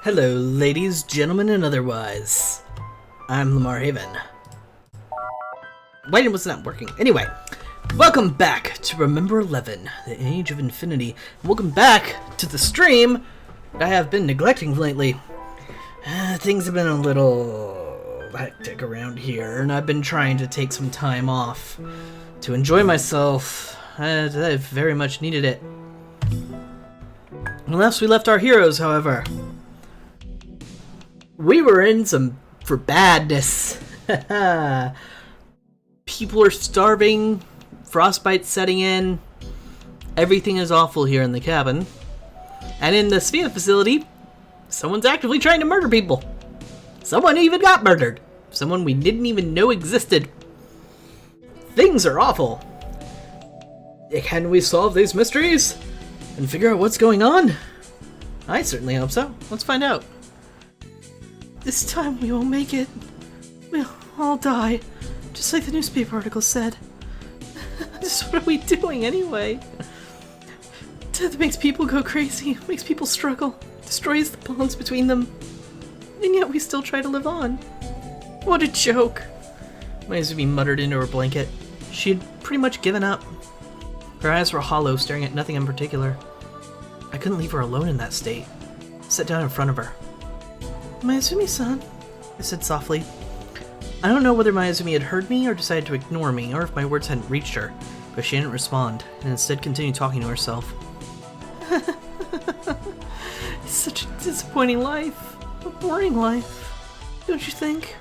Hello, ladies, gentlemen, and otherwise. I'm Lamar Haven. Why was that working? Anyway, welcome back to Remember 11, the Age of Infinity. Welcome back to the stream that I have been neglecting lately. Things have been a little hectic around here, and I've been trying to take some time off to enjoy myself. I've very much needed it. Unless we left our heroes, however. We were in some for badness. People are starving, frostbite setting in, everything is awful here in the cabin. And in the Svea facility, someone's actively trying to murder people. Someone even got murdered. Someone we didn't even know existed. Things are awful. Can we solve these mysteries and figure out what's going on? I certainly hope so. Let's find out. This time we won't make it. We'll all die, just like the newspaper article said. Just what are we doing anyway? Death makes people go crazy, makes people struggle, destroys the bonds between them, and yet we still try to live on. What a joke. Mayuzumi muttered into her blanket. She had pretty much given up. Her eyes were hollow, staring at nothing in particular. I couldn't leave her alone in that state. I sat down in front of her. Mayuzumi-san, I said softly. I don't know whether Mayuzumi had heard me or decided to ignore me, or if my words hadn't reached her, but she didn't respond, and instead continued talking to herself. It's such a disappointing life. A boring life. Don't you think?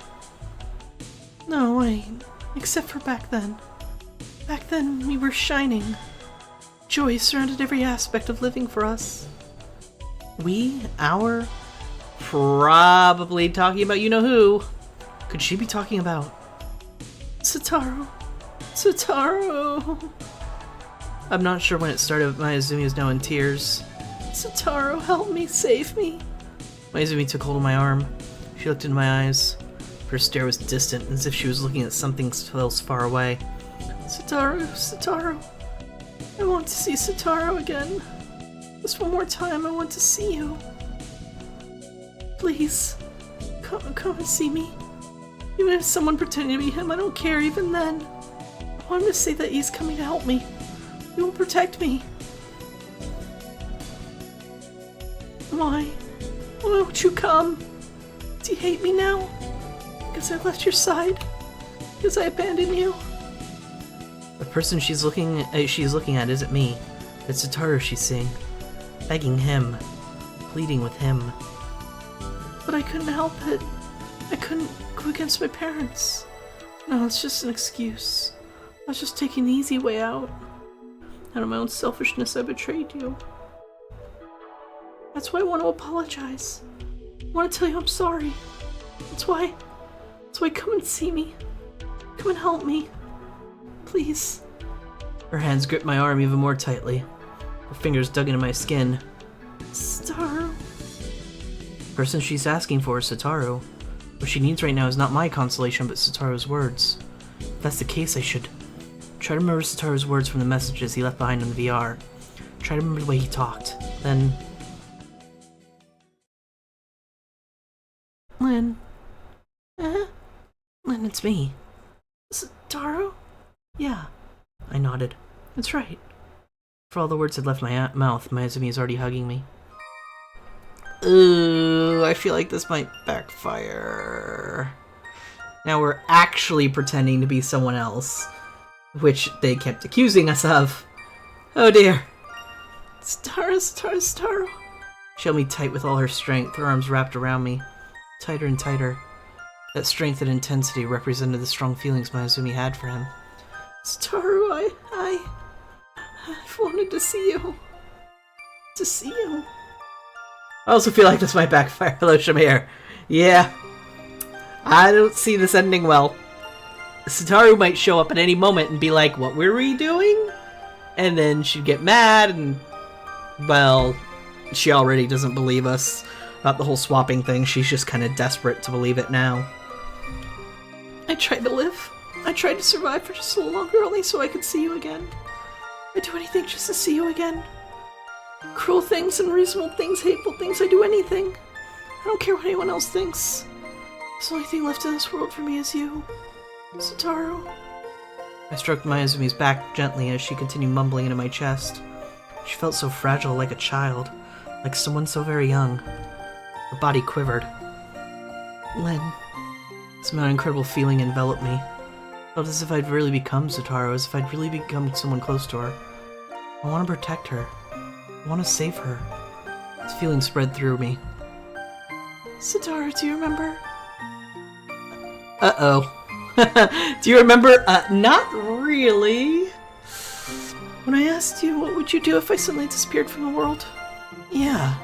No, wait. Except for back then. Back then, we were shining. Joy surrounded every aspect of living for us. We? Our? Probably talking about you-know-who. Could she be talking about... Satoru. Satoru. I'm not sure when it started, but Mayuzumi is now in tears. Satoru, help me, save me. Mayuzumi took hold of my arm. She looked into my eyes. Her stare was distant, as if she was looking at something else far away. Satoru, Satoru. I want to see Satoru again. Just one more time, I want to see you. Please, come and see me. Even if someone pretending to be him, I don't care even then. I want him to say that he's coming to help me. He will protect me. Why? Why won't you come? Do you hate me now? Because I left your side? Because I abandoned you? The person she's looking at isn't me. It's Satoru she's seeing. Begging him. Pleading with him. But I couldn't help it. I couldn't go against my parents. No, it's just an excuse. I was just taking the easy way out. Out of my own selfishness, I betrayed you. That's why I want to apologize. I want to tell you I'm sorry. That's why come and see me. Come and help me. Please. Her hands gripped my arm even more tightly. Her fingers dug into my skin. Satoru. The person she's asking for is Satoru. What she needs right now is not my consolation, but Satoru's words. If that's the case, I should try to remember Satoru's words from the messages he left behind on the VR. Try to remember the way he talked. Then... Lynn. Lynn, it's me. Satoru? Yeah. I nodded. That's right. For all the words had left my mouth, Mayuzumi is already hugging me. Ooh, I feel like this might backfire. Now we're actually pretending to be someone else, which they kept accusing us of. Oh dear. Satoru. She held me tight with all her strength, her arms wrapped around me. Tighter and tighter. That strength and intensity represented the strong feelings Mayuzumi had for him. Satoru, I've wanted to see you. To see you. I also feel like this might backfire. Hello, Shamir. Yeah. I don't see this ending well. Satoru might show up at any moment and be like, what were we doing? And then she'd get mad and... well, she already doesn't believe us about the whole swapping thing. She's just kind of desperate to believe it now. I tried to live. I tried to survive for just a little longer only so I could see you again. I'd do anything just to see you again. Cruel things, unreasonable things, hateful things, I'd do anything. I don't care what anyone else thinks. The only thing left in this world for me is you, Satoru. I stroked Mayuzumi's back gently as she continued mumbling into my chest. She felt so fragile, like a child, like someone so very young. Her body quivered. Lynn. Some incredible feeling enveloped me. I felt as if I'd really become Satoru, as if I'd really become someone close to her. I want to protect her. I want to save her. This feeling spread through me. Satoru, do you remember? Uh-oh. Do you remember? Not really. When I asked you, what would you do if I suddenly disappeared from the world? Yeah,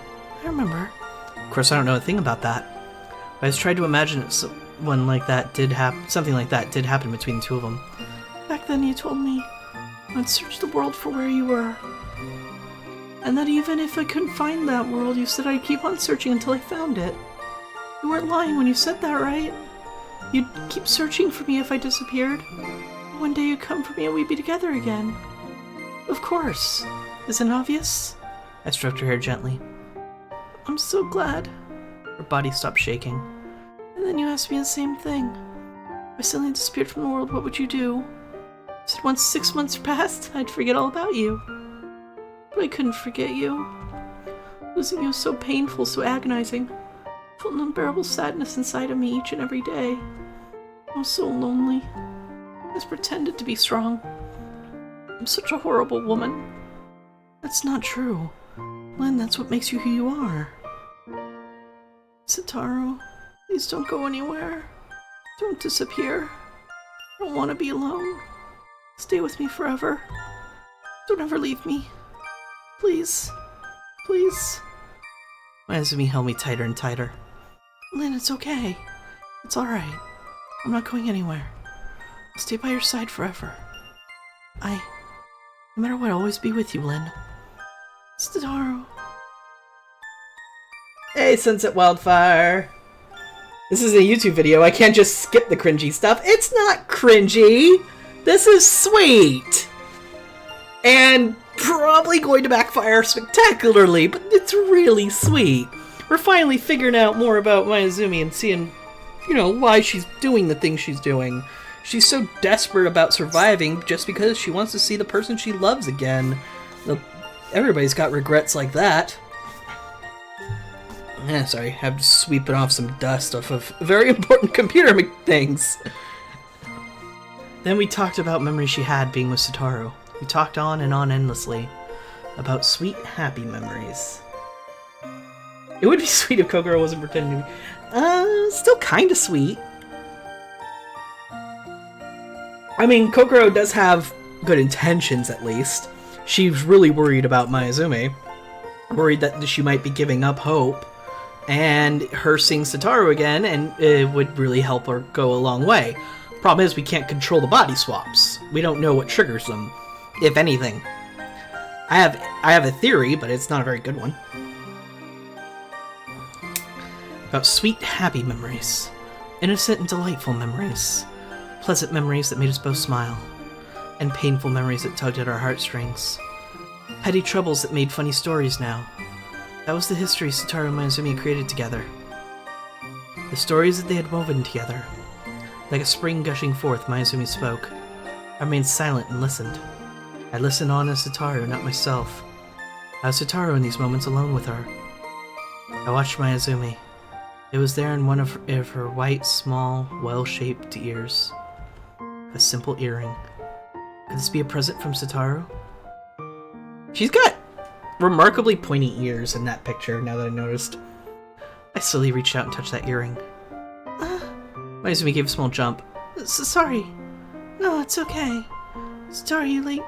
I remember. Of course, I don't know a thing about that. But I just tried to imagine if something like that did happen between the two of them. Back then you told me I'd search the world for where you were. And that even if I couldn't find that world, you said I'd keep on searching until I found it. You weren't lying when you said that, right? You'd keep searching for me if I disappeared. One day you'd come for me and we'd be together again. Of course. Isn't it obvious? I stroked her hair gently. I'm so glad. Her body stopped shaking. And then you asked me the same thing. If I suddenly disappeared from the world, what would you do? You said once 6 months passed, I'd forget all about you. But I couldn't forget you. Losing you was so painful, so agonizing. I felt an unbearable sadness inside of me each and every day. I was so lonely. I just pretended to be strong. I'm such a horrible woman. That's not true. Lynn, that's what makes you who you are. Satoru, please don't go anywhere. Don't disappear. I don't want to be alone. Stay with me forever. Don't ever leave me. Please. Please. Mayuzumi held me tighter and tighter. Lynn, it's okay. It's alright. I'm not going anywhere. I'll stay by your side forever. No matter what, I'll always be with you, Lynn. Satoru. Hey, Sunset Wildfire! This is a YouTube video, I can't just skip the cringy stuff. It's not cringy! This is sweet! And probably going to backfire spectacularly, but it's really sweet. We're finally figuring out more about Mayuzumi and seeing, why she's doing the things she's doing. She's so desperate about surviving just because she wants to see the person she loves again. Everybody's got regrets like that. Sorry, I have to sweep off some dust off of very important computer things. Then we talked about memories she had being with Satoru. We talked on and on endlessly about sweet, happy memories. It would be sweet if Kokoro wasn't pretending to be... still kinda sweet. I mean, Kokoro does have good intentions, at least. She's really worried about Mayuzumi. Worried that she might be giving up hope. And her seeing Satoru again, and it would really help her go a long way. Problem is, we can't control the body swaps. We don't know what triggers them, if anything. I have a theory, but it's not a very good one. About sweet, happy memories. Innocent and delightful memories. Pleasant memories that made us both smile. And painful memories that tugged at our heartstrings. Petty troubles that made funny stories now. That was the history Satoru and Mayuzumi created together. The stories that they had woven together. Like a spring gushing forth, Mayuzumi spoke. I remained silent and listened. I listened on as Satoru, not myself. I was Satoru in these moments alone with her. I watched Mayuzumi. It was there in one of her white, small, well-shaped ears. A simple earring. Could this be a present from Satoru? She's got remarkably pointy ears in that picture, now that I noticed. I slowly reached out and touched that earring. Mayuzumi gave a small jump. Sorry. No, it's okay. Satoru, you like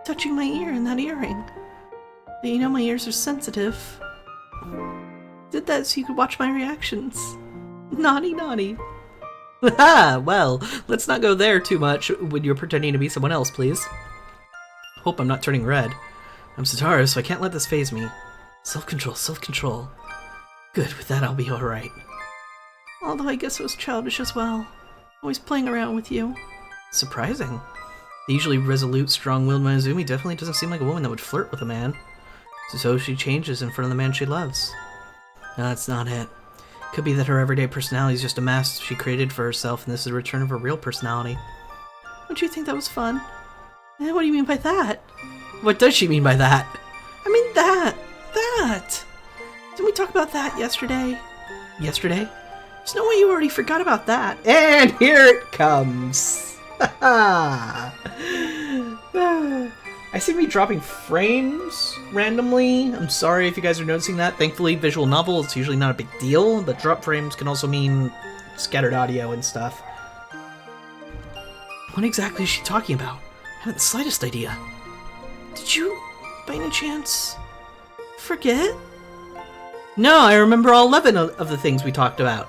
touching my ear in that earring. But you know my ears are sensitive. Did that so you could watch my reactions. Naughty, naughty. Ah, well, let's not go there too much when you're pretending to be someone else, please. Hope I'm not turning red. I'm Satoru, so I can't let this faze me. Self-control, self-control. Good, with that I'll be alright. Although I guess it was childish as well. Always playing around with you. Surprising. The usually resolute, strong-willed Mayuzumi definitely doesn't seem like a woman that would flirt with a man. So she changes in front of the man she loves. No, that's not it. Could be that her everyday personality is just a mask she created for herself, and this is a return of her real personality. Don't you think that was fun? What do you mean by that? What does she mean by that? I mean that! Didn't we talk about that yesterday? Yesterday? There's no way you already forgot about that. And here it comes! I seem to be dropping frames randomly. I'm sorry if you guys are noticing that. Thankfully, visual novel, it's usually not a big deal, but drop frames can also mean scattered audio and stuff. What exactly is she talking about? I haven't the slightest idea. Did you, by any chance, forget? No, I remember all 11 of the things we talked about.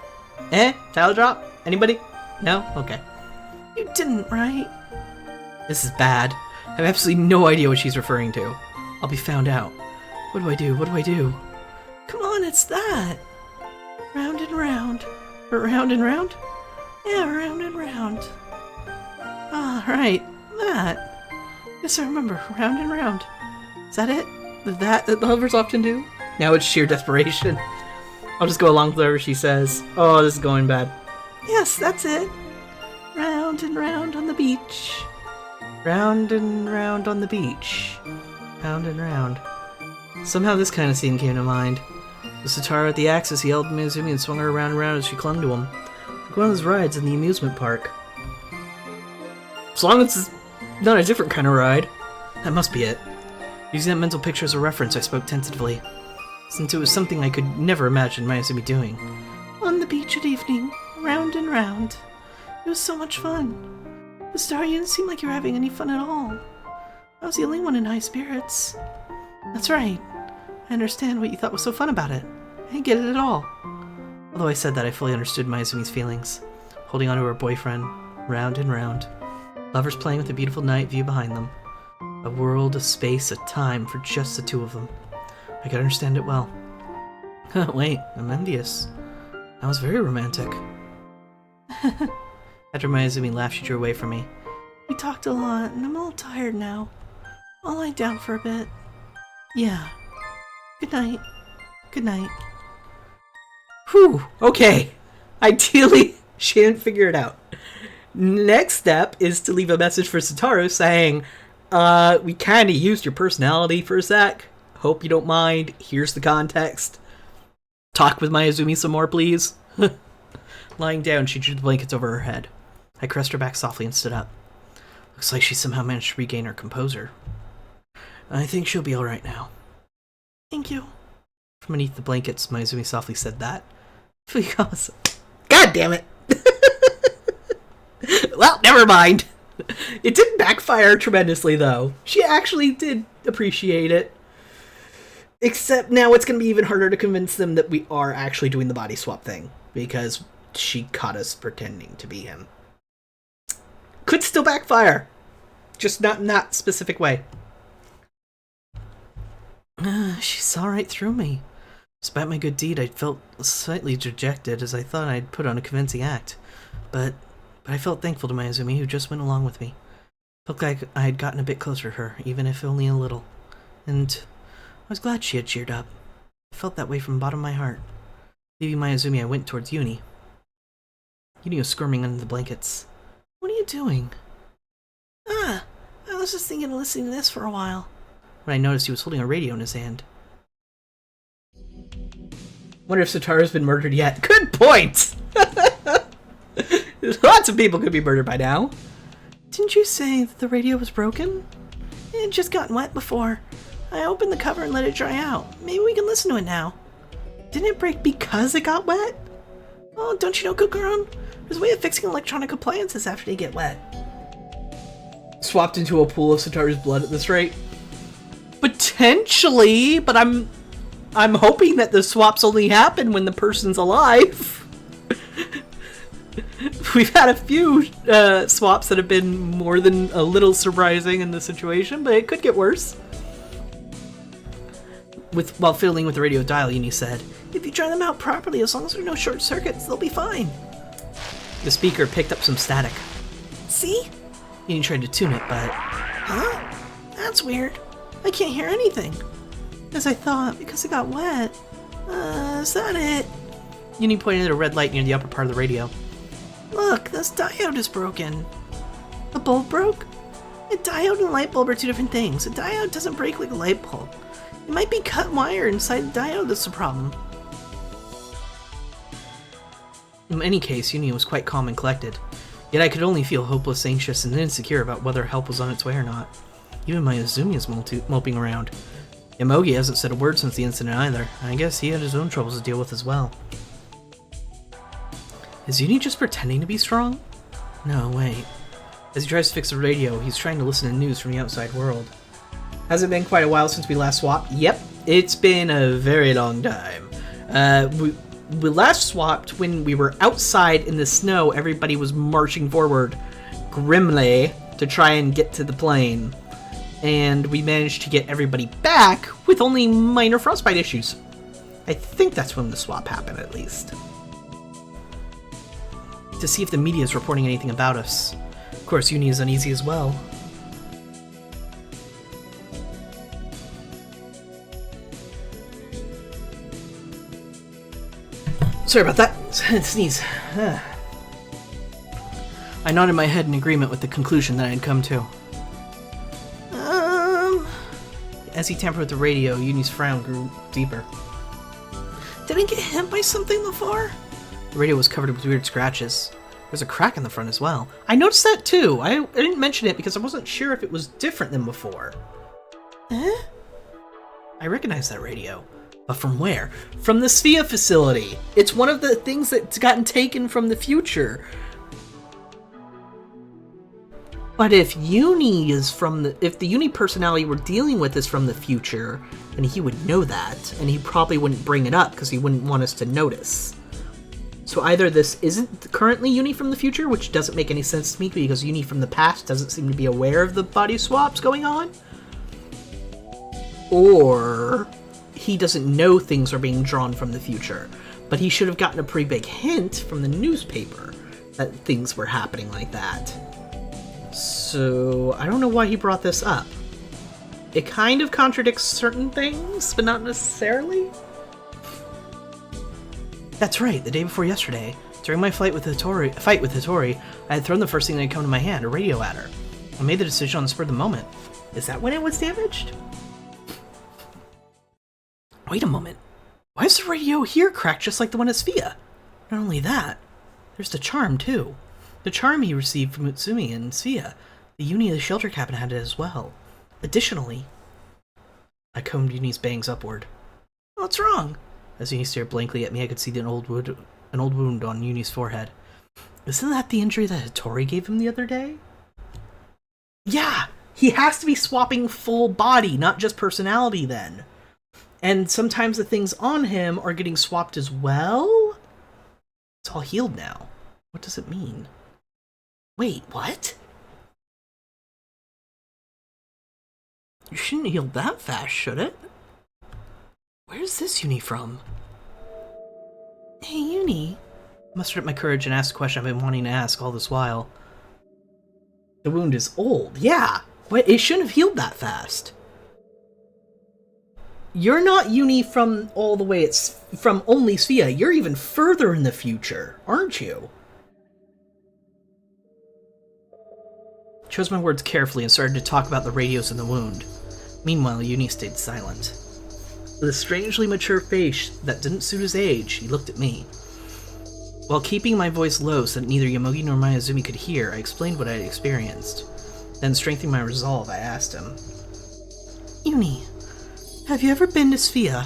Title drop? Anybody? No? Okay. You didn't, right? This is bad. I have absolutely no idea what she's referring to. I'll be found out. What do I do? What do I do? Come on, it's that. Round and round. Or round and round? Yeah, round and round. Ah, right. That. Yes, I remember. Round and round. Is that it? That the lovers often do? Now it's sheer desperation. I'll just go along with whatever she says. Oh, this is going bad. Yes, that's it. Round and round on the beach. Round and round on the beach. Round and round. Somehow this kind of scene came to mind. With Satoru at the axis, he held Mizumi and swung her around and around as she clung to him. Like one of those rides in the amusement park. As long as it's not a different kind of ride. That must be it. Using that mental picture as a reference, I spoke tentatively, since it was something I could never imagine Mayazumi doing. On the beach at evening, round and round. It was so much fun. But Star, you didn't seem like you were having any fun at all. I was the only one in high spirits. That's right. I understand what you thought was so fun about it. I didn't get it at all. Although I said that, I fully understood Mayazumi's feelings. Holding onto her boyfriend, round and round. Lovers playing with a beautiful night view behind them. A world, a space, a time for just the two of them. I could understand it well. Wait, I'm envious. That was very romantic. After Mayazumi laughed, she drew away from me. We talked a lot, and I'm a little tired now. I'll lie down for a bit. Yeah. Good night. Good night. Whew, okay. Ideally, she didn't figure it out. Next step is to leave a message for Satoru saying, we kinda used your personality for a sec. Hope you don't mind. Here's the context. Talk with Mayazumi some more, please. Lying down, she drew the blankets over her head. I caressed her back softly and stood up. Looks like she somehow managed to regain her composure. I think she'll be alright now. Thank you. From beneath the blankets, Mayazumi softly said that. God damn it! Well, never mind. It didn't backfire tremendously, though. She actually did appreciate it. Except now it's going to be even harder to convince them that we are actually doing the body swap thing. Because she caught us pretending to be him. Could still backfire. Just not in that specific way. She saw right through me. Despite my good deed, I felt slightly dejected as I thought I'd put on a convincing act. But I felt thankful to Mayazumi, who just went along with me. Felt like I had gotten a bit closer to her, even if only a little. And I was glad she had cheered up. I felt that way from the bottom of my heart. Leaving Mayazumi, I went towards Uni. Uni was squirming under the blankets. What are you doing? I was just thinking of listening to this for a while. When I noticed he was holding a radio in his hand. Wonder if Satoru's been murdered yet. Good point! Lots of people could be murdered by now. Didn't you say that the radio was broken? It had just gotten wet before. I opened the cover and let it dry out. Maybe we can listen to it now. Didn't it break because it got wet? Oh, don't you know, Kukuron? There's a way of fixing electronic appliances after they get wet. Swapped into a pool of Satoru's blood at this rate? Potentially, but I'm hoping that the swaps only happen when the person's alive. We've had a few swaps that have been more than a little surprising in this situation, but it could get worse. While fiddling with the radio dial, Uni said, If you dry them out properly, as long as there are no short circuits, they'll be fine. The speaker picked up some static. See? Uni tried to tune it, but... Huh? That's weird. I can't hear anything. As I thought, because it got wet. Is that it? Uni pointed at a red light near the upper part of the radio. Look, this diode is broken. The bulb broke? A diode and light bulb are two different things. A diode doesn't break like a light bulb. It might be cut wire inside the diode that's the problem. In any case, Uni was quite calm and collected. Yet I could only feel hopeless, anxious, and insecure about whether help was on its way or not. Even my Azumi is moping around. Yomogi hasn't said a word since the incident either. I guess he had his own troubles to deal with as well. Is Uni just pretending to be strong? No, wait. As he tries to fix the radio, he's trying to listen to news from the outside world. Has it been quite a while since we last swapped? Yep, it's been a very long time. We last swapped when we were outside in the snow. Everybody was marching forward grimly to try and get to the plane. And we managed to get everybody back with only minor frostbite issues. I think that's when the swap happened, at least. To see if the media is reporting anything about us. Of course, Uni is uneasy as well. Sorry about that. Sneeze. I nodded my head in agreement with the conclusion that I had come to. As he tampered with the radio, Uni's frown grew deeper. Did I get hit by something before? The radio was covered with weird scratches. There was a crack in the front as well. I noticed that too. I didn't mention it because I wasn't sure if it was different than before. Eh? I recognized that radio. But from where? From the Sphia facility. It's one of the things that's gotten taken from the future. But if Uni is if the Uni personality we're dealing with is from the future, then he would know that, and he probably wouldn't bring it up because he wouldn't want us to notice. So either this isn't currently Uni from the future, which doesn't make any sense to me because Uni from the past doesn't seem to be aware of the body swaps going on, or he doesn't know things are being drawn from the future, but he should have gotten a pretty big hint from the newspaper that things were happening like that. So I don't know why he brought this up. It kind of contradicts certain things, but not necessarily. That's right, the day before yesterday, during my fight with Hitori, I had thrown the first thing that had come to my hand, a radio at her. I made the decision on the spur of the moment. Is that when it was damaged? Wait a moment. Why is the radio here cracked just like the one at Sphia? Not only that, there's the charm too. The charm he received from Utsumi and Sphia. The Uni of the shelter cabin had it as well. Additionally, I combed Uni's bangs upward. What's wrong? As Uni stared blankly at me, I could see an old wound on Uni's forehead. Isn't that the injury that Hitori gave him the other day? Yeah! He has to be swapping full body, not just personality then. And sometimes the things on him are getting swapped as well? It's all healed now. What does it mean? Wait, what? You shouldn't heal that fast, should it? Where's this Uni from? Hey, Uni. I mustered up my courage and asked the question I've been wanting to ask all this while. The wound is old. Yeah! Wait, it shouldn't have healed that fast. You're not Uni from all the way from only Sphia. You're even further in the future, aren't you? I chose my words carefully and started to talk about the radios and the wound. Meanwhile, Uni stayed silent. With a strangely mature face that didn't suit his age, he looked at me. While keeping my voice low so that neither Yomogi nor Mayuzumi could hear, I explained what I had experienced. Then, strengthening my resolve, I asked him. Uni, have you ever been to Sphia?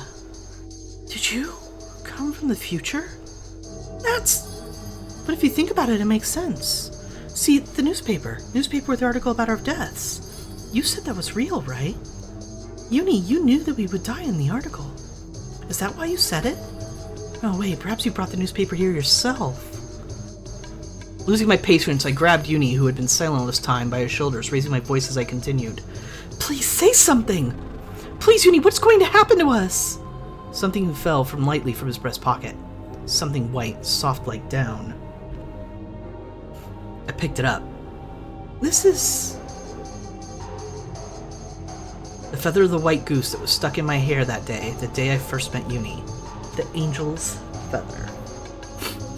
Did you come from the future? But if you think about it, it makes sense. See, the newspaper with the article about our deaths. You said that was real, right? Uni, you knew that we would die in the article. Is that why you said it? Oh wait, perhaps you brought the newspaper here yourself. Losing my patience, I grabbed Uni, who had been silent all this time, by his shoulders, raising my voice as I continued. Please say something! Please, Uni, what's going to happen to us? Something fell lightly from his breast pocket. Something white, soft like down. I picked it up. This is... the feather of the white goose that was stuck in my hair that day, the day I first met Uni. The angel's feather.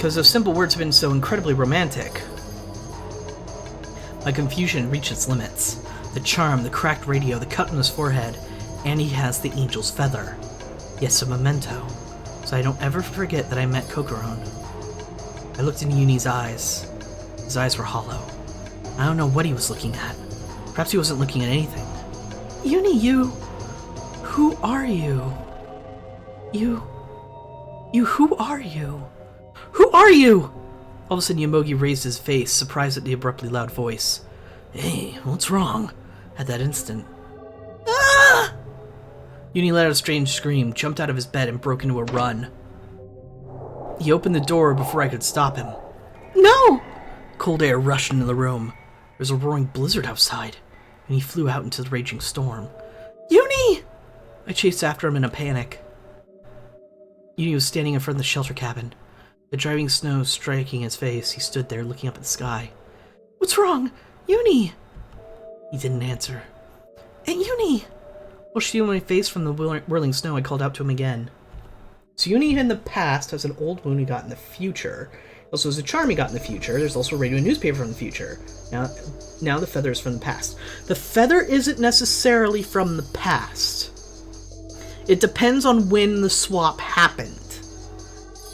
because those simple words have been so incredibly romantic. My confusion reached its limits. The charm, the cracked radio, the cut on his forehead, and he has the angel's feather. Yes, a memento, so I don't ever forget that I met Kokoron. I looked into Uni's eyes. His eyes were hollow. I don't know what he was looking at. Perhaps he wasn't looking at anything. Uni, who are you? Who are you? Who are you? All of a sudden, Yomogi raised his face, surprised at the abruptly loud voice. Hey, what's wrong? At that instant. Ah! Uni let out a strange scream, jumped out of his bed, and broke into a run. He opened the door before I could stop him. No! Cold air rushed into the room. There was a roaring blizzard outside, and he flew out into the raging storm. Uni! I chased after him in a panic. Uni was standing in front of the shelter cabin. The driving snow striking his face, he stood there looking up at the sky. What's wrong? Uni! He didn't answer. Hey, Uni! While shielding my face from the whirling snow, I called out to him again. So Uni in the past has an old wound he got in the future. Also has a charm he got in the future. There's also a radio and newspaper from the future. Now the feather is from the past. The feather isn't necessarily from the past. It depends on when the swap happened.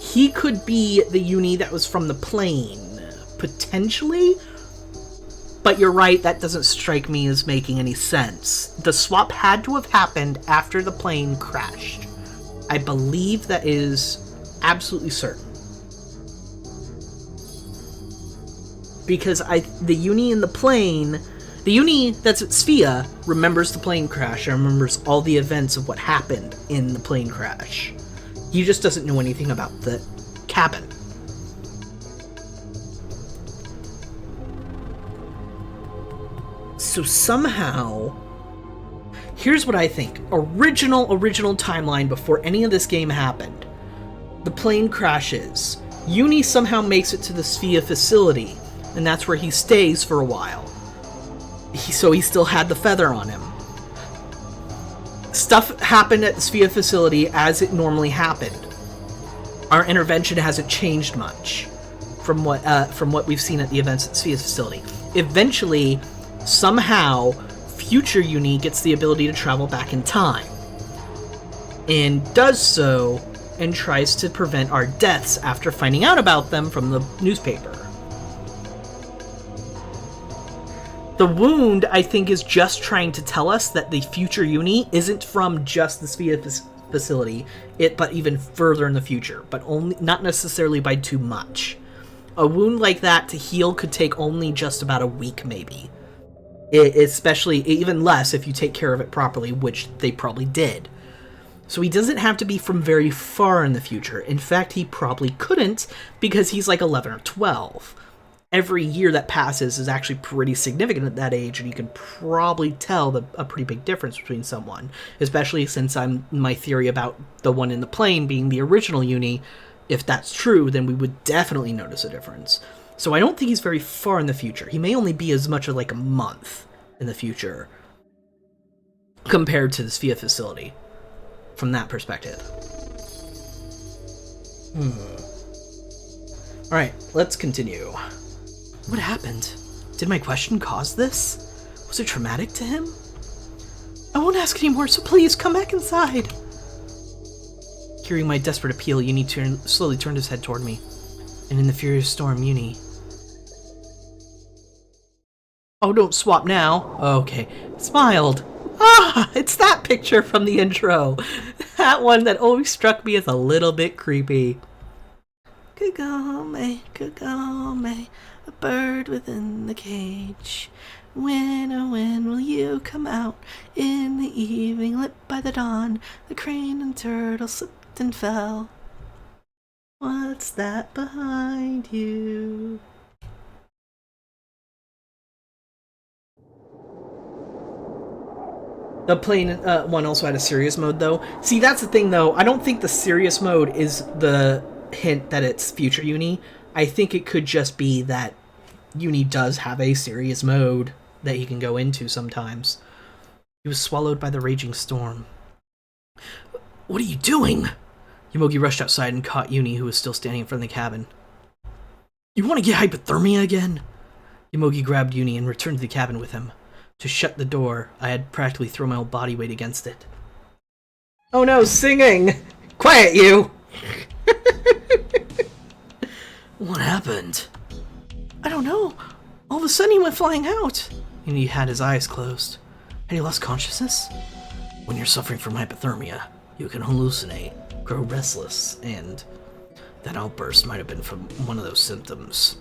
He could be the Uni that was from the plane, potentially. But you're right, that doesn't strike me as making any sense. The swap had to have happened after the plane crashed. I believe that is absolutely certain. Because the Uni in the plane, the Uni that's at Sphia remembers the plane crash and remembers all the events of what happened in the plane crash. He just doesn't know anything about the cabin. So somehow, here's what I think. Original timeline before any of this game happened. The plane crashes. Uni somehow makes it to the Sphia facility, and that's where he stays for a while. So he still had the feather on him. Stuff happened at the Sphia facility as it normally happened. Our intervention hasn't changed much from what we've seen at the events at Sphia facility. Eventually, somehow, future Uni gets the ability to travel back in time, and does so and tries to prevent our deaths after finding out about them from the newspaper. The wound, I think, is just trying to tell us that the future Uni isn't from just the Sphia facility, but even further in the future, but only not necessarily by too much. A wound like that to heal could take only just about a week, maybe. Especially, even less if you take care of it properly, which they probably did. So he doesn't have to be from very far in the future. In fact, he probably couldn't, because he's like 11 or 12. Every year that passes is actually pretty significant at that age, and you can probably tell a pretty big difference between someone. Especially since my theory about the one in the plane being the original Uni, if that's true, then we would definitely notice a difference. So I don't think he's very far in the future. He may only be as much as like a month in the future compared to the Sphia facility from that perspective. Alright, let's continue. What happened? Did my question cause this? Was it traumatic to him? I won't ask anymore, so please come back inside. Hearing my desperate appeal, Uni slowly turned his head toward me. And in the furious storm, Uni... Oh, don't swap now. Okay. Smiled. Ah, it's that picture from the intro. That one that always struck me as a little bit creepy. Kagome, Kagome, a bird within the cage. When, oh when will you come out? In the evening lit by the dawn, the crane and turtle slipped and fell. What's that behind you? The plane one also had a serious mode, though. See, that's the thing, though. I don't think the serious mode is the hint that it's future Uni. I think it could just be that Uni does have a serious mode that he can go into sometimes. He was swallowed by the raging storm. What are you doing? Yomogi rushed outside and caught Uni, who was still standing in front of the cabin. You want to get hypothermia again? Yomogi grabbed Uni and returned to the cabin with him. To shut the door, I had practically thrown my whole body weight against it. Oh no, singing! Quiet, you! What happened? I don't know. All of a sudden he went flying out. And he had his eyes closed. Had he lost consciousness? When you're suffering from hypothermia, you can hallucinate, grow restless, and that outburst might have been from one of those symptoms.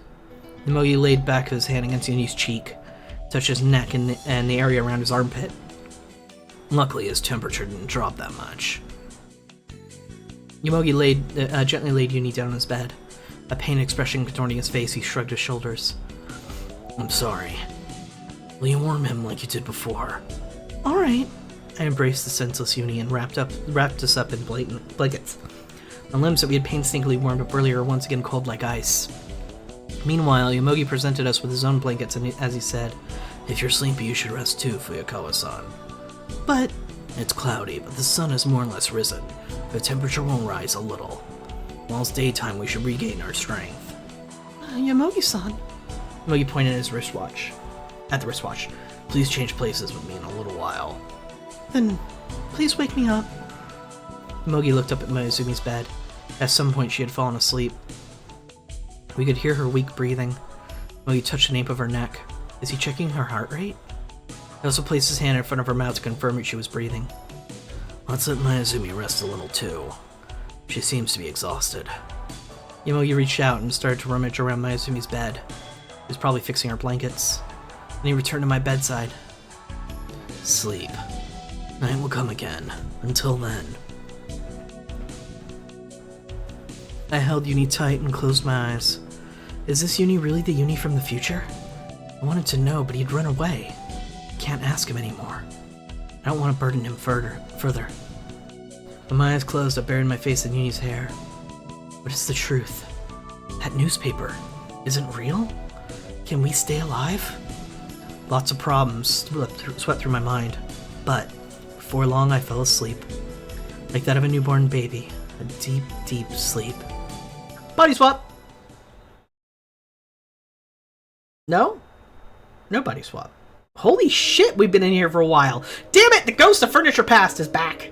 Yomogi laid back his hand against Uni's cheek, touched his neck and the area around his armpit. Luckily, his temperature didn't drop that much. Yomogi gently laid Uni down on his bed. A pained expression contorting his face, he shrugged his shoulders. I'm sorry. Will you warm him like you did before? Alright. I embraced the senseless Uni and wrapped us up in blankets. The limbs that we had painstakingly warmed up earlier were once again cold like ice. Meanwhile, Yomogi presented us with his own blankets, and as he said, if you're sleepy, you should rest too, Fuyakawa-san. But it's cloudy, but the sun has more or less risen. The temperature will rise a little. While it's daytime, we should regain our strength. Yomogi-san. Yomogi pointed at the wristwatch. Please change places with me in a little while. Then, please wake me up. Yomogi looked up at Mayuzumi's bed. At some point, she had fallen asleep. We could hear her weak breathing. Yomogi touched the nape of her neck. Is he checking her heart rate? He also placed his hand in front of her mouth to confirm that she was breathing. Let's let Mayuzumi rest a little too. She seems to be exhausted. Yomogi reached out and started to rummage around Mayuzumi's bed. He was probably fixing her blankets. Then he returned to my bedside. Sleep. Night will come again. Until then. I held Uni tight and closed my eyes. Is this Uni really the Uni from the future? I wanted to know, but he'd run away. I can't ask him anymore. I don't want to burden him further. When my eyes closed, I buried my face in Uni's hair. What is the truth? That newspaper isn't real? Can we stay alive? Lots of problems swept through my mind, but before long I fell asleep. Like that of a newborn baby, a deep, deep sleep. Body swap! No? No body swap. Holy shit, we've been in here for a while. Damn it, the ghost of Furniture Past is back!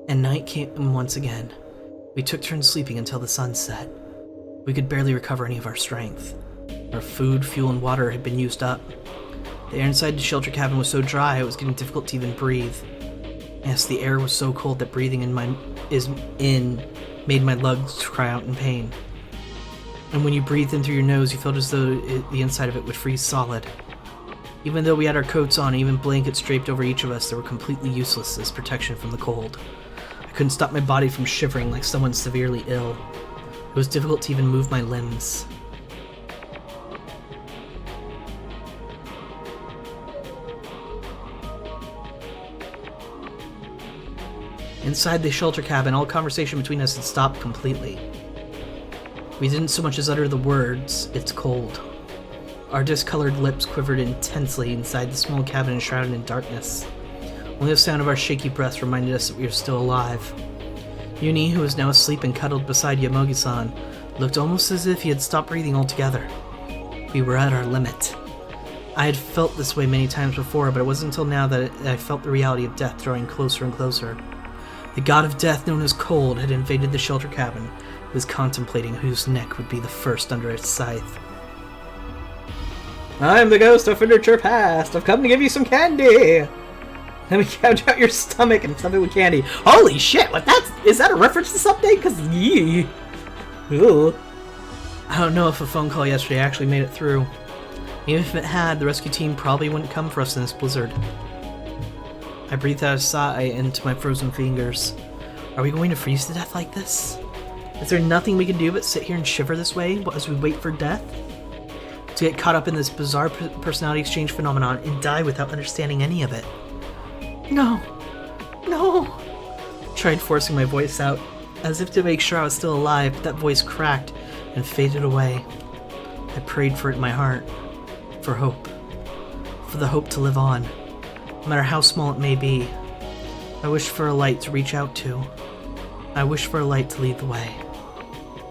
And night came once again. We took turns sleeping until the sun set. We could barely recover any of our strength. Our food, fuel, and water had been used up. The air inside the shelter cabin was so dry it was getting difficult to even breathe. Yes, the air was so cold that breathing made my lungs cry out in pain. And when you breathed in through your nose, you felt as though the inside of it would freeze solid. Even though we had our coats on, even blankets draped over each of us, they were completely useless as protection from the cold. I couldn't stop my body from shivering like someone severely ill. It was difficult to even move my limbs. Inside the shelter cabin, all conversation between us had stopped completely. We didn't so much as utter the words, "It's cold." Our discolored lips quivered intensely inside the small cabin enshrouded in darkness. Only the sound of our shaky breaths reminded us that we were still alive. Uni, who was now asleep and cuddled beside Yomogi-san, looked almost as if he had stopped breathing altogether. We were at our limit. I had felt this way many times before, but it wasn't until now that I felt the reality of death drawing closer and closer. The god of death known as Cold had invaded the shelter cabin. He was contemplating whose neck would be the first under its scythe. I'm the ghost of Furniture Past. I've come to give you some candy. Let me count out your stomach and stuff it with candy. Holy shit! Is that a reference to something? Cause yee. Ooh. I don't know if a phone call yesterday actually made it through. Even if it had, the rescue team probably wouldn't come for us in this blizzard. I breathed out a sigh into my frozen fingers. Are we going to freeze to death like this? Is there nothing we can do but sit here and shiver this way as we wait for death? To get caught up in this bizarre personality exchange phenomenon and die without understanding any of it? No. No. I tried forcing my voice out, as if to make sure I was still alive, but that voice cracked and faded away. I prayed for it in my heart. For hope. For the hope to live on. No matter how small it may be. I wished for a light to reach out to. I wished for a light to lead the way.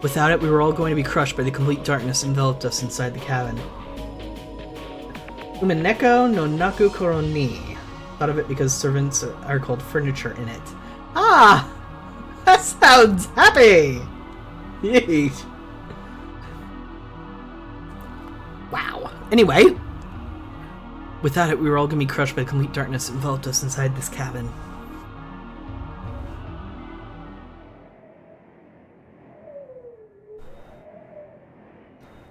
Without it, we were all going to be crushed by the complete darkness that enveloped us inside the cabin. Umineko no Naku Koroni. Thought of it because servants are called furniture in it. Ah! That sounds happy! Yeesh. Wow. Anyway. Without it, we were all going to be crushed by the complete darkness that enveloped us inside this cabin.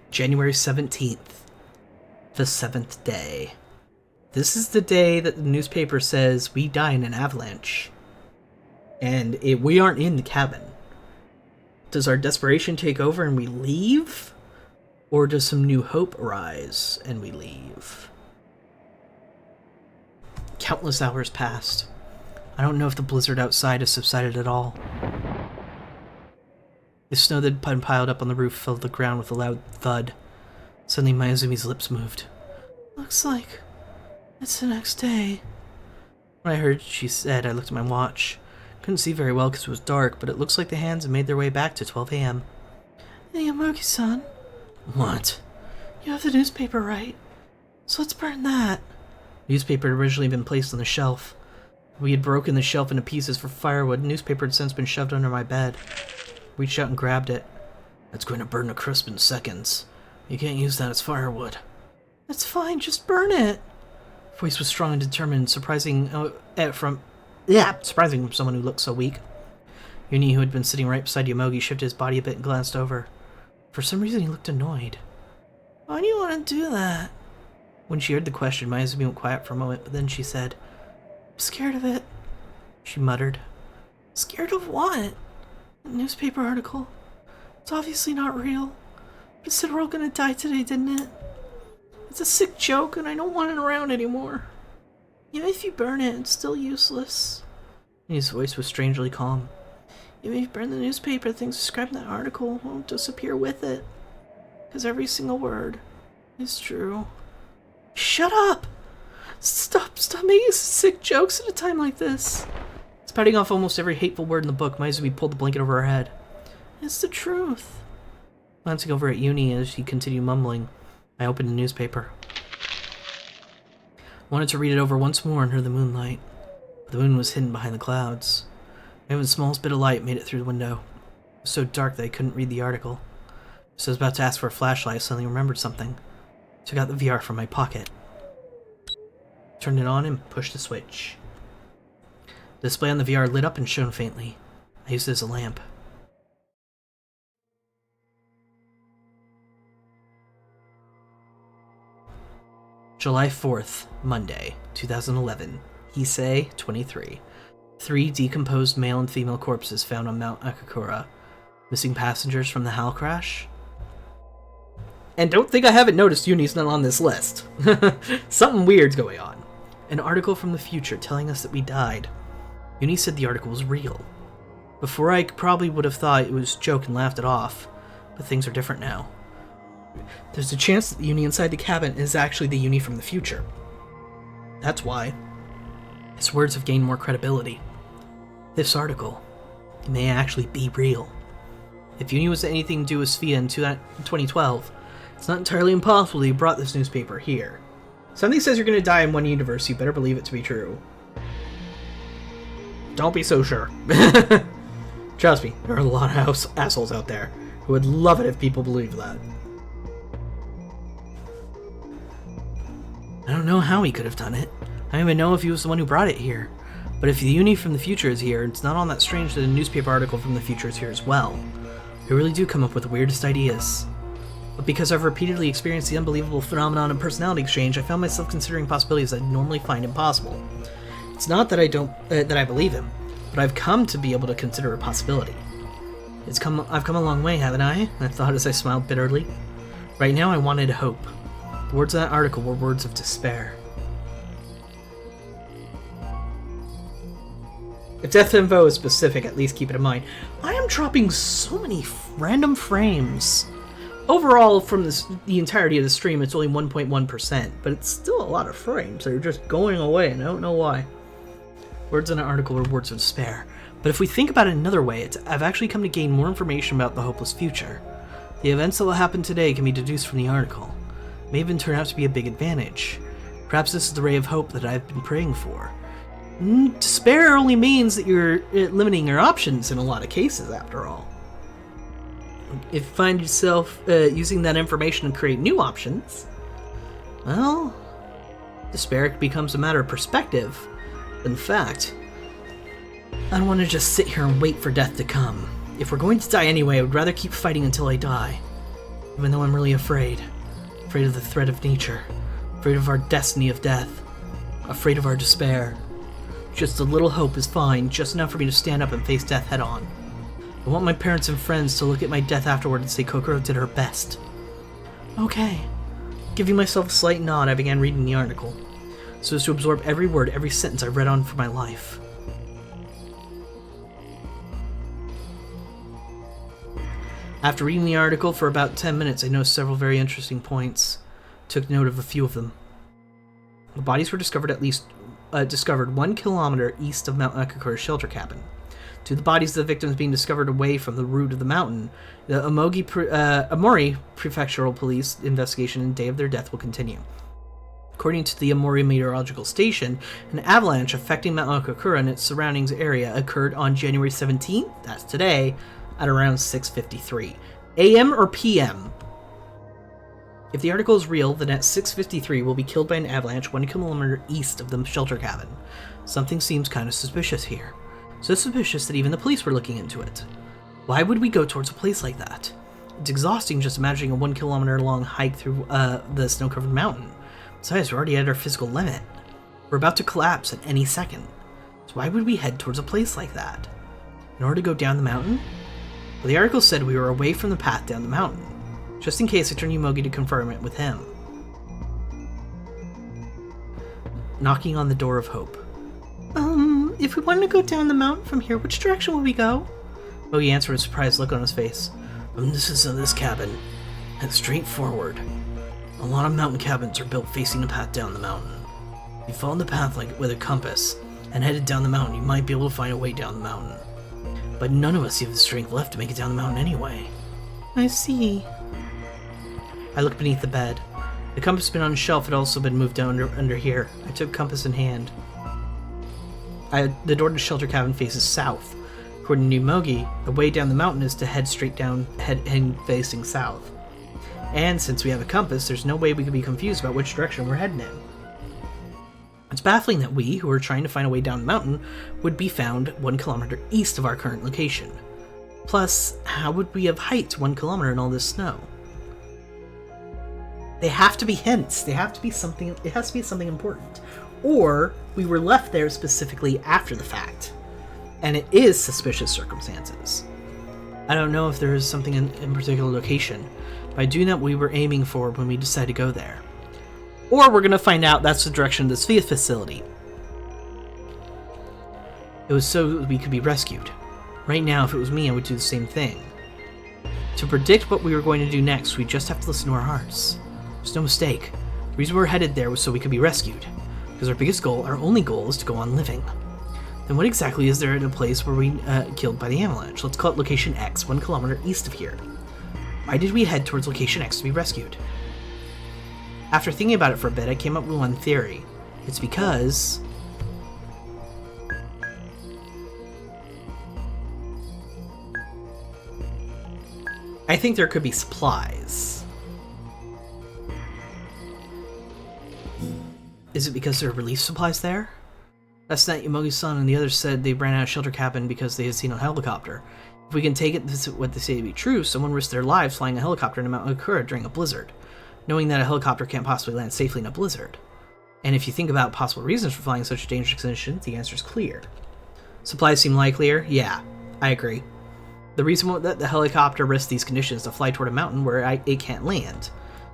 January 17th. The 7th day. This is the day that the newspaper says we die in an avalanche. And we aren't in the cabin. Does our desperation take over and we leave? Or does some new hope arise and we leave? Countless hours passed. I don't know if the blizzard outside has subsided at all. The snow that had been piled up on the roof fell to the ground with a loud thud. Suddenly Mayuzumi's lips moved. Looks like it's the next day. When I heard she said, I looked at my watch. Couldn't see very well because it was dark, but it looks like the hands had made their way back to 12 a.m. Hey, Yamoki-san. What? You have the newspaper, right? So let's burn that. The newspaper had originally been placed on the shelf. We had broken the shelf into pieces for firewood. The newspaper had since been shoved under my bed. I reached out and grabbed it. It's going to burn to crisp in seconds. You can't use that as firewood. That's fine, just burn it. Her voice was strong and determined, surprising from someone who looked so weak. Uni, who had been sitting right beside Yomogi, shifted his body a bit and glanced over. For some reason, he looked annoyed. Why do you want to do that? When she heard the question, Mayuzumi went quiet for a moment, but then she said, I'm scared of it. She muttered. Scared of what? A newspaper article. It's obviously not real. But it said we're all gonna die today, didn't it? It's a sick joke, and I don't want it around anymore. Even if you burn it, it's still useless. His voice was strangely calm. Even if you burn the newspaper, things described in that article won't disappear with it. Because every single word is true. Shut up! Stop making sick jokes at a time like this. Spouting off almost every hateful word in the book, Mayuzumi pulled the blanket over her head. It's the truth. Glancing over at Uni as he continued mumbling, I opened the newspaper. I wanted to read it over once more under the moonlight, but the moon was hidden behind the clouds. Even the smallest bit of light made it through the window. It was so dark that I couldn't read the article. So I was about to ask for a flashlight, I suddenly remembered something. I took out the VR from my pocket, turned it on, and pushed the switch. The display on the VR lit up and shone faintly. I used it as a lamp. July 4th, Monday, 2011. Issei, 23. 3 decomposed male and female corpses found on Mount Akakura. Missing passengers from the HAL crash? And don't think I haven't noticed Uni's not on this list. Something weird's going on. An article from the future telling us that we died. Uni said the article was real. Before, I probably would have thought it was a joke and laughed it off, but things are different now. There's a chance that the Uni inside the cabin is actually the Uni from the future. That's why his words have gained more credibility. This article may actually be real. If Uni was anything to do with Sphia in 2012, it's not entirely impossible he brought this newspaper here. Something says you're going to die in one universe, you better believe it to be true. Don't be so sure. Trust me, there are a lot of assholes out there who would love it if people believe that. I don't know how he could have done it. I don't even know if he was the one who brought it here. But if the Uni from the future is here, it's not all that strange that a newspaper article from the future is here as well. They really do come up with the weirdest ideas. But because I've repeatedly experienced the unbelievable phenomenon of personality exchange, I found myself considering possibilities I'd normally find impossible. It's not that I believe him, but I've come to be able to consider a possibility. I've come a long way, haven't I? I thought as I smiled bitterly. Right now I wanted hope. The words of that article were words of despair. If Death Info is specific, at least keep it in mind. I am dropping so many random frames. Overall, from the entirety of the stream, it's only 1.1%, but it's still a lot of frames. They're just going away, and I don't know why. Words in an article were words of despair. But if we think about it another way, I've actually come to gain more information about the hopeless future. The events that will happen today can be deduced from the article. It may even turn out to be a big advantage. Perhaps this is the ray of hope that I've been praying for. Despair only means that you're limiting your options in a lot of cases, after all. If you find yourself using that information to create new options, well, despair becomes a matter of perspective. In fact, I don't want to just sit here and wait for death to come. If we're going to die anyway, I would rather keep fighting until I die. Even though I'm really afraid. Afraid of the threat of nature. Afraid of our destiny of death. Afraid of our despair. Just a little hope is fine, just enough for me to stand up and face death head on. I want my parents and friends to look at my death afterward and say Kokoro did her best. Okay. Giving myself a slight nod, I began reading the article, so as to absorb every word, every sentence I read on for my life. After reading the article for about 10 minutes, I noticed several very interesting points. Took note of a few of them. The bodies were discovered 1 kilometer east of Mount Akakura's shelter cabin. 2 of the bodies of the victims being discovered away from the root of the mountain. The Amori Prefectural Police investigation and day of their death will continue. According to the Amori Meteorological Station, an avalanche affecting Mount Akakura and its surroundings area occurred on January 17th, that's today, at around 6:53 a.m. or p.m. If the article is real, then at 6:53 we'll be killed by an avalanche 1 kilometer east of the shelter cabin. Something seems kind of suspicious here. So suspicious that even the police were looking into it. Why would we go towards a place like that? It's exhausting just imagining a 1 kilometer long hike through the snow-covered mountain. Besides, we're already at our physical limit. We're about to collapse at any second. So why would we head towards a place like that? In order to go down the mountain? Well, the article said we were away from the path down the mountain. Just in case, I turned Yomogi to confirm it with him. Knocking on the door of hope. If we wanted to go down the mountain from here, which direction would we go? Mogi answered with a surprised look on his face. This cabin. Head straight forward. A lot of mountain cabins are built facing the path down the mountain. If you follow the path with a compass and headed down the mountain, you might be able to find a way down the mountain. But none of us have the strength left to make it down the mountain anyway. I see. I looked beneath the bed. The compass had been on a shelf had also been moved down under here. I took compass in hand. The door to the shelter cabin faces south. According to Mogi, the way down the mountain is to head straight down, heading facing south. And since we have a compass, there's no way we could be confused about which direction we're heading in. It's baffling that we, who are trying to find a way down the mountain, would be found 1 kilometer east of our current location. Plus, how would we have hiked 1 kilometer in all this snow? They have to be hints. They have to be something. It has to be something important. Or we were left there specifically after the fact, and it is suspicious circumstances. I don't know if there is something in particular location, but I do know what we were aiming for when we decided to go there. Or we're going to find out that's the direction of the Sphia facility. It was so we could be rescued. Right now, if it was me, I would do the same thing. To predict what we were going to do next, we just have to listen to our hearts. There's no mistake. The reason we're headed there was so we could be rescued. Because our biggest goal, our only goal, is to go on living. Then what exactly is there in a place where we killed by the avalanche? Let's call it Location X, 1 kilometer east of here. Why did we head towards Location X to be rescued? After thinking about it for a bit, I came up with one theory. It's because... I think there could be supplies. Is it because there are relief supplies there? Last night, Yomogi-san and the others said they ran out of shelter cabin because they had seen a helicopter. If we can take it what they say to be true, someone risked their lives flying a helicopter into Mount Akakura during a blizzard, knowing that a helicopter can't possibly land safely in a blizzard. And if you think about possible reasons for flying such a dangerous condition, the answer is clear. Supplies seem likelier? Yeah, I agree. The reason that the helicopter risked these conditions to fly toward a mountain where it can't land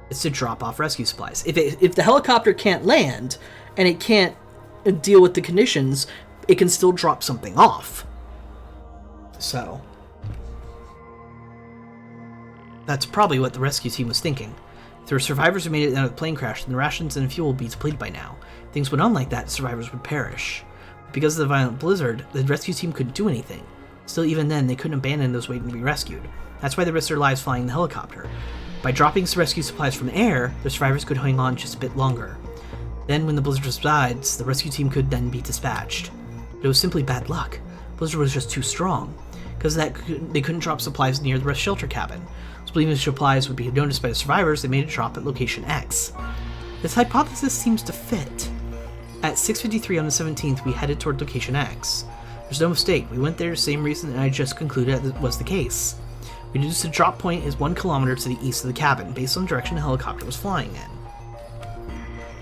is to drop off rescue supplies. If the helicopter can't land and it can't deal with the conditions, it can still drop something off. So that's probably what the rescue team was thinking. If there were survivors who made it out of the plane crash, then the rations and fuel would be depleted by now. If things went on like that, survivors would perish. because of the violent blizzard, the rescue team couldn't do anything. Still, even then, they couldn't abandon those waiting to be rescued. That's why they risked their lives flying the helicopter. By dropping rescue supplies from air, the survivors could hang on just a bit longer. Then, when the blizzard subsides, the rescue team could then be dispatched. But it was simply bad luck. Blizzard was just too strong. Because of that, they couldn't drop supplies near the shelter cabin. So believing the supplies would be noticed by the survivors, they made a drop at location X. This hypothesis seems to fit. At 6:53 on the 17th, we headed toward location X. There's no mistake, we went there the same reason that I just concluded was the case. We deduced the drop point is 1 kilometer to the east of the cabin, based on the direction the helicopter was flying in.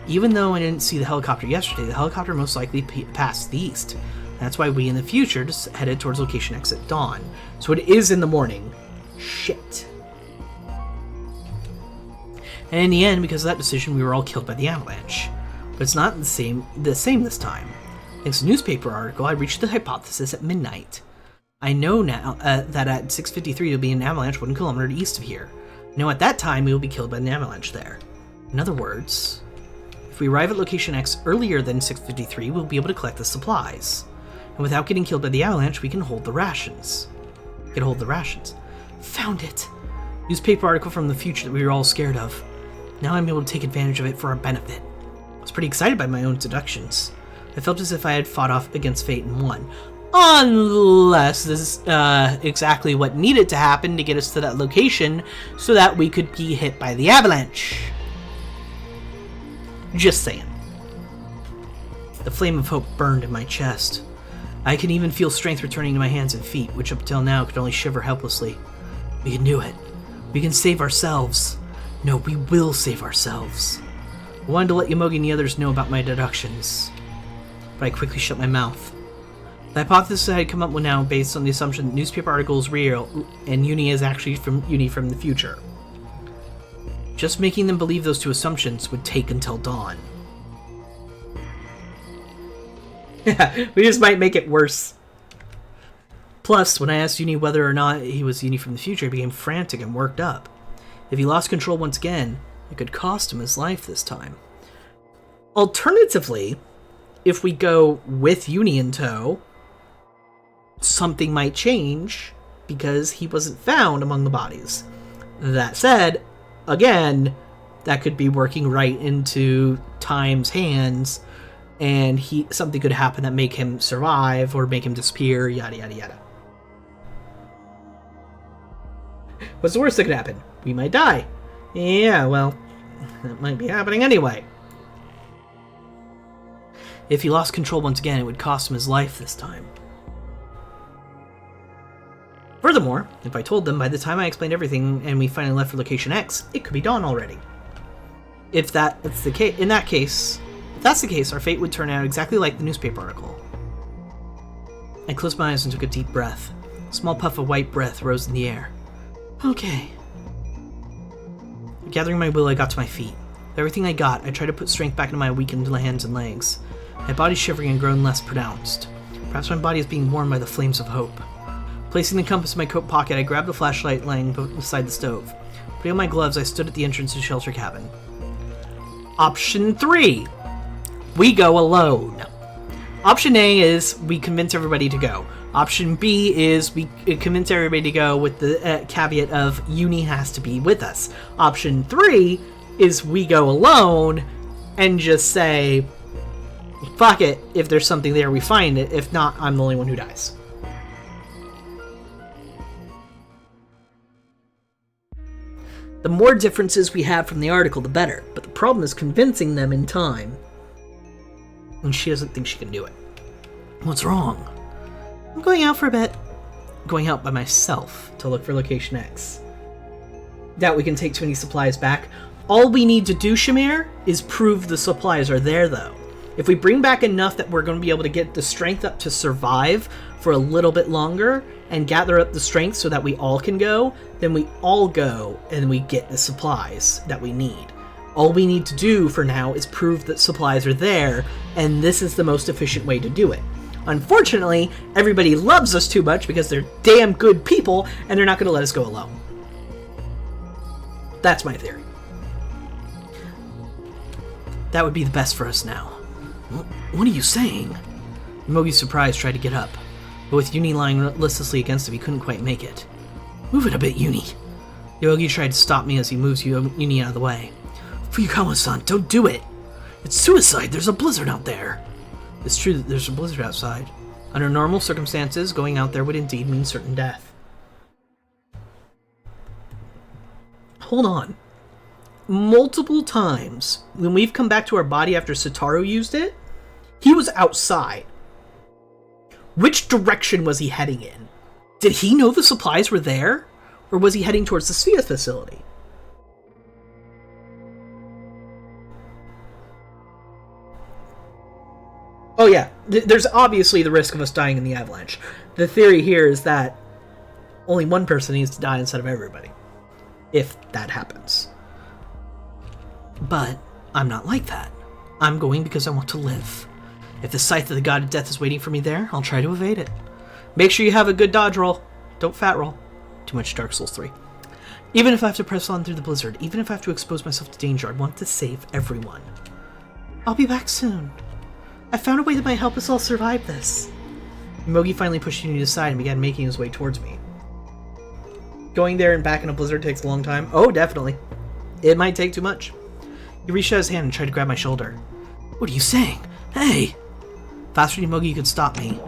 Even though I didn't see the helicopter yesterday, the helicopter most likely passed the east. That's why we in the future just headed towards location X at dawn. So it is in the morning. Shit. And in the end, because of that decision, we were all killed by the avalanche. But it's not the same this time. Thanks to a newspaper article, I reached the hypothesis at midnight. I know now that at 6:53 there will be an avalanche 1 kilometer east of here. I know at that time we will be killed by an avalanche there. In other words, if we arrive at location X earlier than 6:53, we'll be able to collect the supplies. And without getting killed by the avalanche, we can hold the rations. Found it! Newspaper article from the future that we were all scared of. Now I'm able to take advantage of it for our benefit. I was pretty excited by my own deductions. I felt as if I had fought off against fate and won. Unless this is exactly what needed to happen to get us to that location so that we could be hit by the avalanche. Just saying. The flame of hope burned in my chest. I can even feel strength returning to my hands and feet, which up till now could only shiver helplessly. We can do it. We can save ourselves. No, we will save ourselves. I wanted to let Yomogi and the others know about my deductions, but I quickly shut my mouth. The hypothesis I had come up with now based on the assumption that newspaper article is real and Uni is actually from the future. Just making them believe those two assumptions would take until dawn. We just might make it worse. Plus, when I asked Uni whether or not he was Uni from the future, he became frantic and worked up. If he lost control once again, it could cost him his life this time. Alternatively, if we go with Uni in tow, something might change because he wasn't found among the bodies. That said, again, that could be working right into Time's hands, and something could happen that make him survive or make him disappear, yada yada yada. What's the worst that could happen? We might die. Yeah, well, that might be happening anyway. If he lost control once again, it would cost him his life this time. Furthermore, if I told them by the time I explained everything and we finally left for location X, it could be dawn already. If that's the case, if that's the case, our fate would turn out exactly like the newspaper article. I closed my eyes and took a deep breath. A small puff of white breath rose in the air. Okay. Gathering my will, I got to my feet. With everything I got, I tried to put strength back into my weakened hands and legs. My body shivering and grown less pronounced. Perhaps my body is being warmed by the flames of hope. Placing the compass in my coat pocket, I grabbed the flashlight laying beside the stove. Putting on my gloves, I stood at the entrance to the shelter cabin. Option 3. We go alone. Option A is we convince everybody to go. Option B is we convince everybody to go with the caveat of Uni has to be with us. Option 3 is we go alone and just say, fuck it, if there's something there, we find it. If not, I'm the only one who dies. The more differences we have from the article, the better. But the problem is convincing them in time. And she doesn't think she can do it. What's wrong? I'm going out for a bit. I'm going out by myself to look for location X. Doubt we can take 20 supplies back. All we need to do, Shamir, is prove the supplies are there, though. If we bring back enough that we're going to be able to get the strength up to survive for a little bit longer and gather up the strength so that we all can go, then we all go and we get the supplies that we need. All we need to do for now is prove that supplies are there, and this is the most efficient way to do it. Unfortunately, everybody loves us too much because they're damn good people, and they're not going to let us go alone. That's my theory. That would be the best for us now. What are you saying? Yomogi's surprised tried to get up, but with Uni lying listlessly against him, he couldn't quite make it. Move it a bit, Uni. Yomogi tried to stop me as he moves Uni out of the way. Fuyukawa-san, don't do it! It's suicide! There's a blizzard out there! It's true that there's a blizzard outside. Under normal circumstances, going out there would indeed mean certain death. Hold on. Multiple times, when we've come back to our body after Satoru used it, he was outside. Which direction was he heading in? Did he know the supplies were there? Or was he heading towards the Sphia facility? Oh yeah, there's obviously the risk of us dying in the avalanche. The theory here is that only one person needs to die instead of everybody. If that happens. But I'm not like that. I'm going because I want to live. If the Scythe of the God of Death is waiting for me there, I'll try to evade it. Make sure you have a good dodge roll. Don't fat roll. Too much Dark Souls 3. Even if I have to press on through the blizzard, even if I have to expose myself to danger, I want to save everyone. I'll be back soon. I found a way that might help us all survive this. Yomogi finally pushed Uni aside and began making his way towards me. Going there and back in a blizzard takes a long time. Oh, definitely. It might take too much. He reached out his hand and tried to grab my shoulder. What are you saying? Hey! Faster than Yomogi could stop me.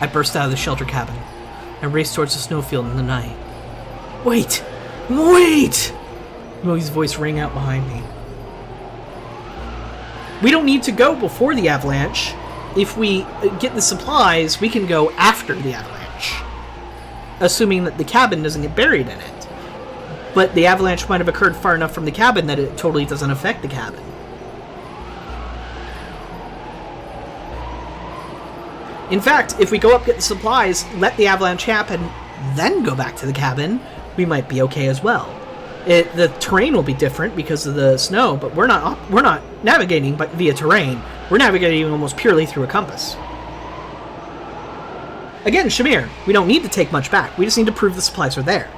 I burst out of the shelter cabin and raced towards the snowfield in the night. Wait! Wait! Yomogi's voice rang out behind me. We don't need to go before the avalanche. If we get the supplies, we can go after the avalanche. Assuming that the cabin doesn't get buried in it. But the avalanche might have occurred far enough from the cabin that it totally doesn't affect the cabin. In fact, if we go up, get the supplies, let the avalanche happen, then go back to the cabin, we might be okay as well. The terrain will be different because of the snow, but we're not navigating via terrain. We're navigating almost purely through a compass. Again, Shamir, we don't need to take much back. We just need to prove the supplies are there.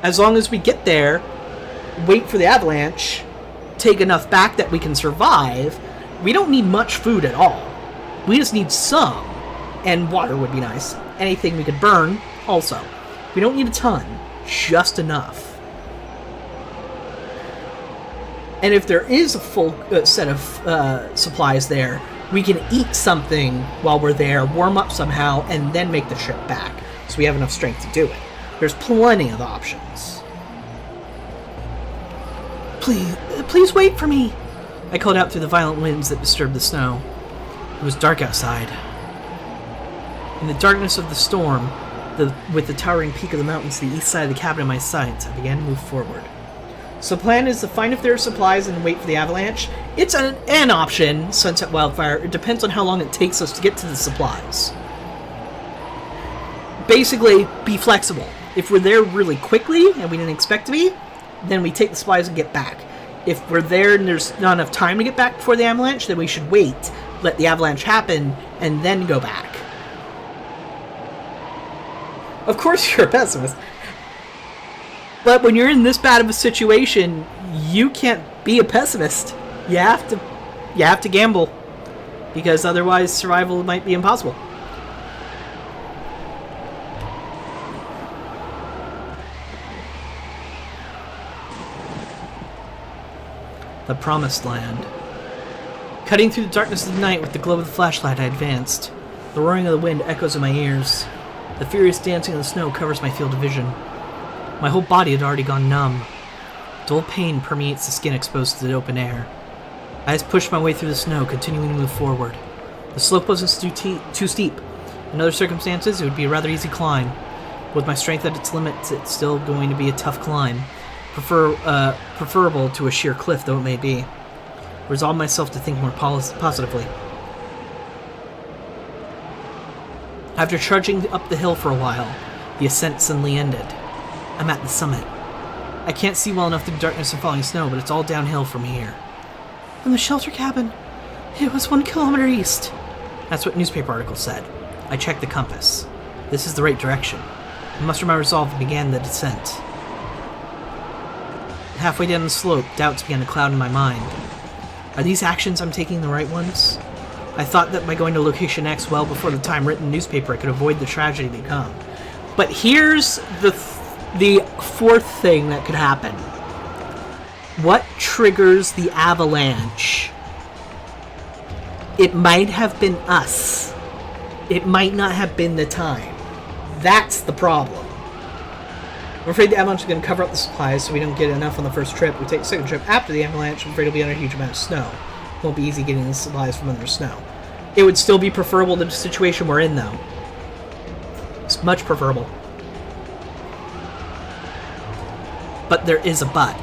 As long as we get there, wait for the avalanche, take enough back that we can survive, we don't need much food at all. We just need some. And water would be nice. Anything we could burn, also. We don't need a ton, just enough. And if there is a full set of supplies there, we can eat something while we're there, warm up somehow, and then make the trip back. So we have enough strength to do it. There's plenty of options. Please wait for me! I called out through the violent winds that disturbed the snow. It was dark outside. In the darkness of the storm, with the towering peak of the mountains to the east side of the cabin in my sights, I began to move forward. So plan is to find if there are supplies and wait for the avalanche. It's an option, Sunset Wildfire. It depends on how long it takes us to get to the supplies. Basically, be flexible. If we're there really quickly, and we didn't expect to be, then we take the supplies and get back. If we're there and there's not enough time to get back before the avalanche, then we should wait, let the avalanche happen, and then go back. Of course you're a pessimist. But when you're in this bad of a situation, you can't be a pessimist. You have to gamble. Because otherwise survival might be impossible. The Promised Land. Cutting through the darkness of the night with the glow of the flashlight, I advanced. The roaring of the wind echoes in my ears. The furious dancing of the snow covers my field of vision. My whole body had already gone numb. Dull pain permeates the skin exposed to the open air. I just pushed my way through the snow, continuing to move forward. The slope wasn't too steep. In other circumstances, it would be a rather easy climb. With my strength at its limits, it's still going to be a tough climb. Preferable to a sheer cliff, though it may be. Resolved myself to think more positively. After trudging up the hill for a while, the ascent suddenly ended. I'm at the summit. I can't see well enough through the darkness and falling snow, but it's all downhill from here. From the shelter cabin, it was 1 kilometer east. That's what newspaper article said. I checked the compass. This is the right direction. I mustered my resolve and began the descent. Halfway down the slope, doubts began to cloud in my mind. Are these actions I'm taking the right ones? I thought that by going to Location X well before the time written newspaper, I could avoid the tragedy to come. But here's the fourth thing that could happen. What triggers the avalanche? It might have been us. It might not have been the time. That's the problem. I'm afraid the avalanche is going to cover up the supplies so we don't get enough on the first trip. We take the second trip after the avalanche. I'm afraid it'll be under a huge amount of snow. It won't be easy getting the supplies from under snow. It would still be preferable to the situation we're in, though. It's much preferable. But there is a but.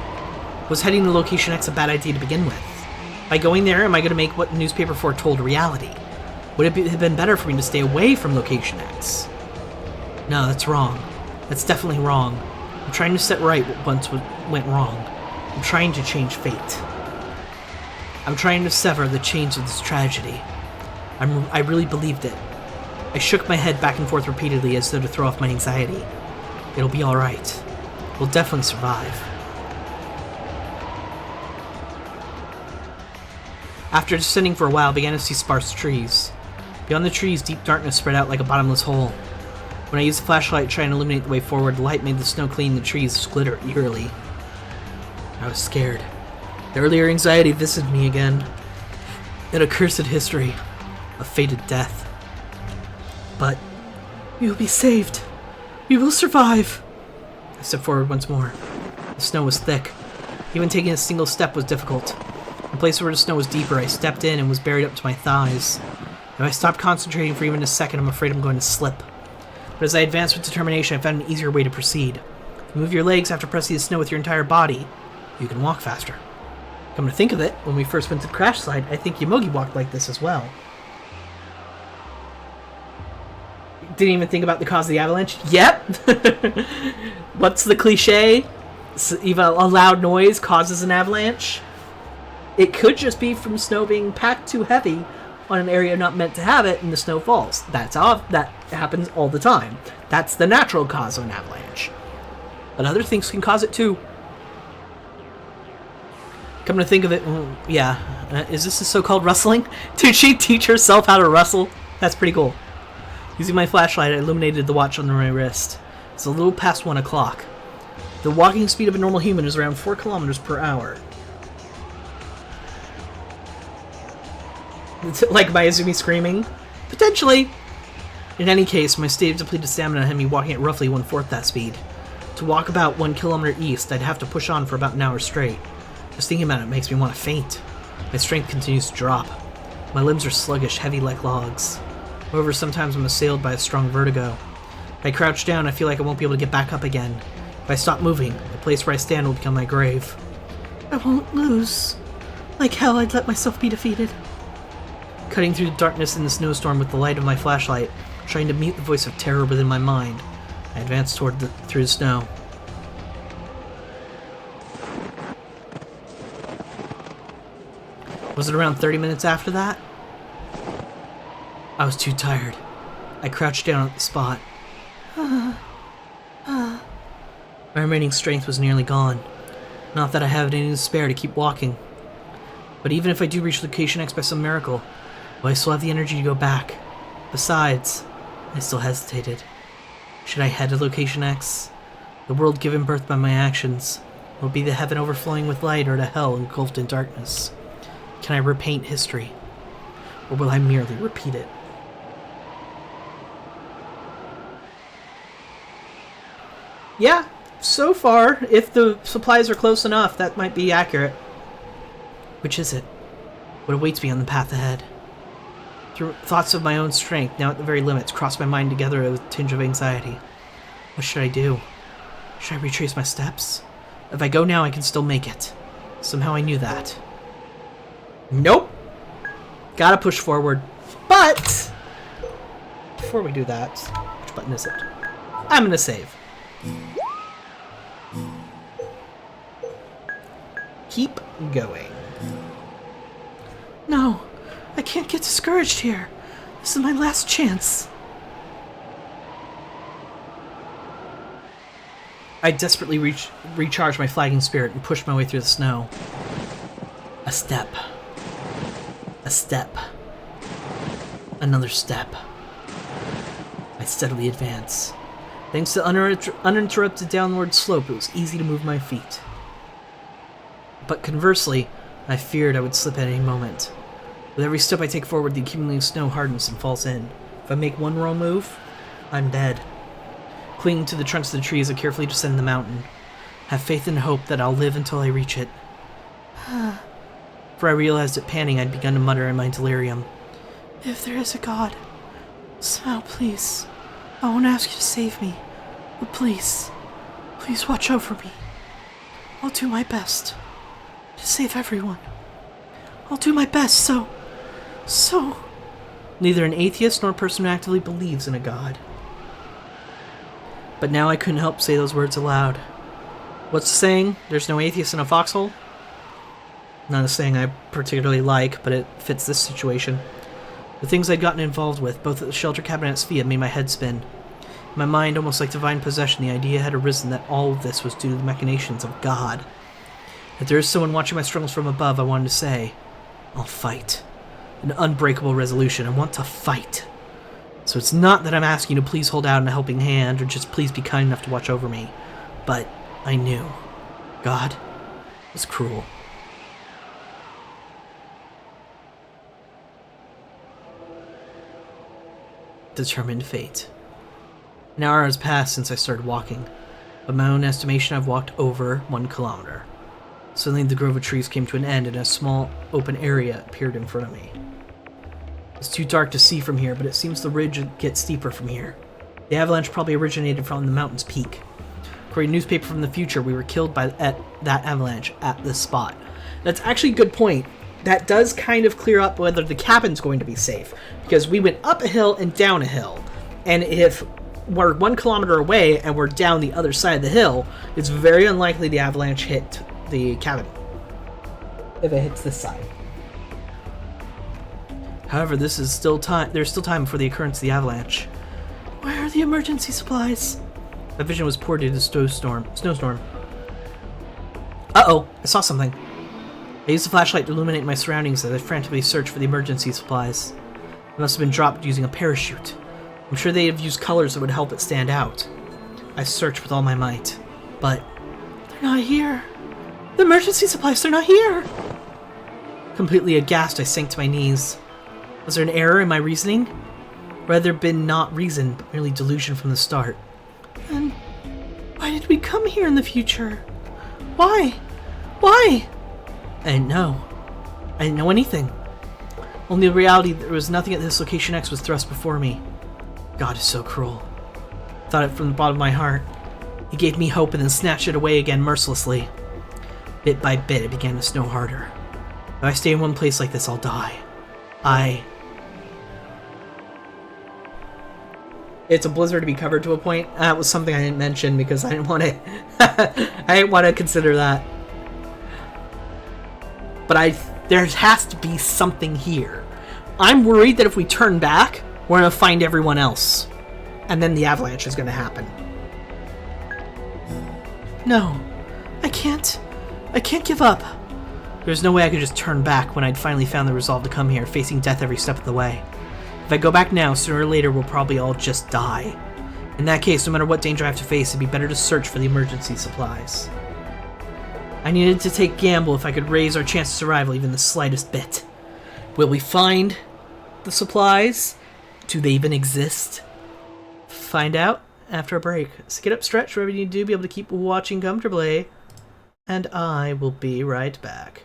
Was heading to Location X a bad idea to begin with? By going there, am I going to make what the newspaper foretold a reality? Would it have been better for me to stay away from Location X? No, that's wrong. That's definitely wrong. I'm trying to set right what once went wrong. I'm trying to change fate. I'm trying to sever the chains of this tragedy. I really believed it. I shook my head back and forth repeatedly as though to throw off my anxiety. It'll be alright. We'll definitely survive. After descending for a while, I began to see sparse trees. Beyond the trees, deep darkness spread out like a bottomless hole. When I used the flashlight to try and illuminate the way forward, the light made the snow clean the trees glitter eerily. I was scared. The earlier anxiety visited me again. An accursed history. A fated death. But we will be saved. We will survive. I stepped forward once more. The snow was thick. Even taking a single step was difficult. In places where the snow was deeper, I stepped in and was buried up to my thighs. If I stopped concentrating for even a second, I'm afraid I'm going to slip. But as I advanced with determination, I found an easier way to proceed. If you move your legs after pressing the snow with your entire body, you can walk faster. Come to think of it, when we first went to the crash slide, I think Yomogi walked like this as well. Didn't even think about the cause of the avalanche? Yep! What's the cliche? Even a loud noise causes an avalanche? It could just be from snow being packed too heavy on an area not meant to have it, and the snow falls. That happens all the time. That's the natural cause of an avalanche. But other things can cause it too. Come to think of it, yeah. Is this the so-called rustling? Did she teach herself how to rustle? That's pretty cool. Using my flashlight, I illuminated the watch on my wrist. It's a little past 1 o'clock. The walking speed of a normal human is around 4 kilometers per hour. Like Mayuzumi screaming? Potentially. In any case, my state of depleted stamina had me walking at roughly 1/4 that speed. To walk about 1 kilometer east, I'd have to push on for about an hour straight. Just thinking about it makes me want to faint. My strength continues to drop. My limbs are sluggish, heavy like logs. However, sometimes I'm assailed by a strong vertigo. If I crouch down, I feel like I won't be able to get back up again. If I stop moving, the place where I stand will become my grave. I won't lose. Like hell, I'd let myself be defeated. Cutting through the darkness in the snowstorm with the light of my flashlight, trying to mute the voice of terror within my mind, I advanced through the snow. Was it around 30 minutes after that? I was too tired. I crouched down at the spot. My remaining strength was nearly gone. Not that I have any to spare to keep walking. But even if I do reach Location X by some miracle, will I still have the energy to go back? Besides, I still hesitated. Should I head to Location X? The world given birth by my actions. Will it be the heaven overflowing with light or the hell engulfed in darkness? Can I repaint history? Or will I merely repeat it? Yeah, so far, if the supplies are close enough, that might be accurate. Which is it? What awaits me on the path ahead? Through thoughts of my own strength, now at the very limits, crossed my mind together with a tinge of anxiety. What should I do? Should I retrace my steps? If I go now, I can still make it. Somehow I knew that. Nope! Gotta push forward. But before we do that, which button is it? I'm gonna save. Keep going. No, I can't get discouraged here. This is my last chance. I desperately recharged my flagging spirit and pushed my way through the snow. A step. A step. Another step. I steadily advance. Thanks to uninterrupted downward slope, it was easy to move my feet. But conversely, I feared I would slip at any moment. With every step I take forward, the accumulating snow hardens and falls in. If I make one wrong move, I'm dead. Clinging to the trunks of the trees, I carefully descend the mountain. Have faith and hope that I'll live until I reach it. For I realized at panting I'd begun to mutter in my delirium. If there is a God, somehow please, I won't ask you to save me, but please watch over me. I'll do my best to save everyone. I'll do my best, so... Neither an atheist nor a person who actively believes in a God. But now I couldn't help say those words aloud. What's the saying? There's no atheist in a foxhole? Not a saying I particularly like, but it fits this situation. The things I'd gotten involved with, both at the shelter cabin and at Sphia, made my head spin. In my mind, almost like divine possession, the idea had arisen that all of this was due to the machinations of God. If there is someone watching my struggles from above, I wanted to say, I'll fight. An unbreakable resolution. I want to fight. So it's not that I'm asking you to please hold out a helping hand, or just please be kind enough to watch over me. But I knew God was cruel. Determined fate. An hour has passed since I started walking. By my own estimation, I've walked over 1 kilometer. Suddenly, the grove of trees came to an end, and a small open area appeared in front of me. It's too dark to see from here, but it seems the ridge gets steeper from here. The avalanche probably originated from the mountain's peak. According to a newspaper from the future, we were killed by that avalanche at this spot. That's actually a good point. That does kind of clear up whether the cabin's going to be safe, because we went up a hill and down a hill, and if we're 1 kilometer away and we're down the other side of the hill, it's very unlikely the avalanche hit the cabin if it hits this side. However, there's still time before the occurrence of the avalanche. Where are the emergency supplies? My vision was poor due to the snowstorm. Uh-oh, I saw something. I used the flashlight to illuminate my surroundings as I frantically searched for the emergency supplies. It must have been dropped using a parachute. I'm sure they have used colors that would help it stand out. I searched with all my might, but... They're not here. The emergency supplies, they're not here. Completely aghast, I sank to my knees. Was there an error in my reasoning? Or had there been not reason, but merely delusion from the start? Then why did we come here in the future? Why? Why? I didn't know. I didn't know anything. Only the reality that there was nothing at this location X was thrust before me. God is so cruel. I thought it from the bottom of my heart. He gave me hope and then snatched it away again mercilessly. Bit by bit, it began to snow harder. If I stay in one place like this, I'll die. It's a blizzard to be covered to a point. That was something I didn't mention because I didn't want to. I didn't want to consider that. But there has to be something here. I'm worried that if we turn back, we're going to find everyone else. And then the avalanche is going to happen. No. I can't give up. There's no way I could just turn back when I'd finally found the resolve to come here, facing death every step of the way. If I go back now, sooner or later we'll probably all just die. In that case, no matter what danger I have to face, it'd be better to search for the emergency supplies. I needed to take a gamble if I could raise our chance of survival even the slightest bit. Will we find the supplies? Do they even exist? Find out after a break. So get up, stretch, whatever you need to do, be able to keep watching comfortably. And I will be right back.